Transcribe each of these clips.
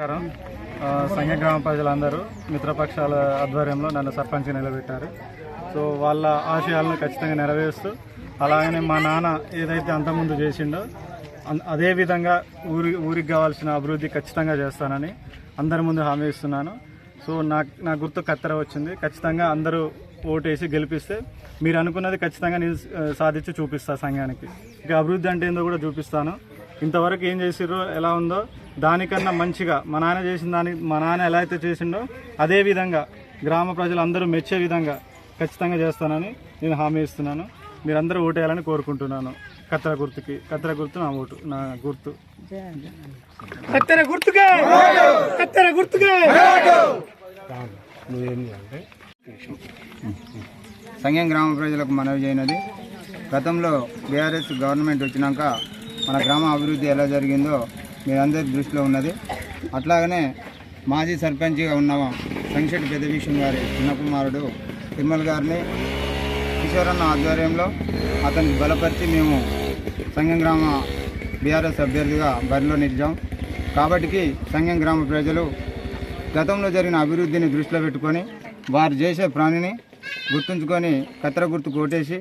నమస్కారం. సంఘ గ్రామ ప్రజలందరూ మిత్రపక్షాల ఆధ్వర్యంలో నన్ను సర్పంచ్ నిలబెట్టారు. సో వాళ్ళ ఆశయాలను ఖచ్చితంగా నెరవేరుస్తూ అలాగనే మా నాన్న ఏదైతే అంతకుముందు చేసిండో అదేవిధంగా ఊరికి కావాల్సిన అభివృద్ధి ఖచ్చితంగా చేస్తానని అందరి ముందు హామీ ఇస్తున్నాను. సో నా గుర్తు కత్తెర వచ్చింది. ఖచ్చితంగా అందరూ ఓటేసి గెలిపిస్తే మీరు అనుకున్నది ఖచ్చితంగా నేను సాధించి చూపిస్తాను. సంఘానికి ఇక అభివృద్ధి అంటే ఏందో కూడా చూపిస్తాను. ఇంతవరకు ఏం చేసిర్రో ఎలా ఉందో దానికన్నా మంచిగా మా నాన్న ఎలా అయితే చేసిండో అదే విధంగా గ్రామ ప్రజలందరూ మెచ్చే విధంగా ఖచ్చితంగా చేస్తానని నేను హామీ ఇస్తున్నాను. మీరందరూ ఓటేయాలని కోరుకుంటున్నాను. కత్తెర గుర్తు నా ఓటు, నా గుర్తు కత్తెర గుర్తుకే. సంఘం గ్రామ ప్రజలకు మనవి చేయనది, గతంలో బీఆర్ఎస్ గవర్నమెంట్ వచ్చినాక మన గ్రామ అభివృద్ధి ఎలా జరిగిందో మీరందరి దృష్టిలో ఉన్నది. అట్లాగనే మాజీ సర్పంచ్గా ఉన్న సంక్షెట్టి పెద్దవిషయం గారి చిన్న కుమారుడు తిరుమల గారిని కిషోరన్న ఆధ్వర్యంలో అతనికి బలపరిచి మేము సంఘం గ్రామ బీఆర్ఎస్ అభ్యర్థిగా బరిలో నిలిచాం. కాబట్టి సంఘం గ్రామ ప్రజలు గతంలో జరిగిన అభివృద్ధిని దృష్టిలో పెట్టుకొని వారు చేసే ప్రాణిని గుర్తుంచుకొని కత్తెర గుర్తు కోటేసి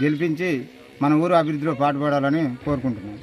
గెలిపించి మన ఊరు అభివృద్ధిలో పాటుపడాలని కోరుకుంటున్నాను.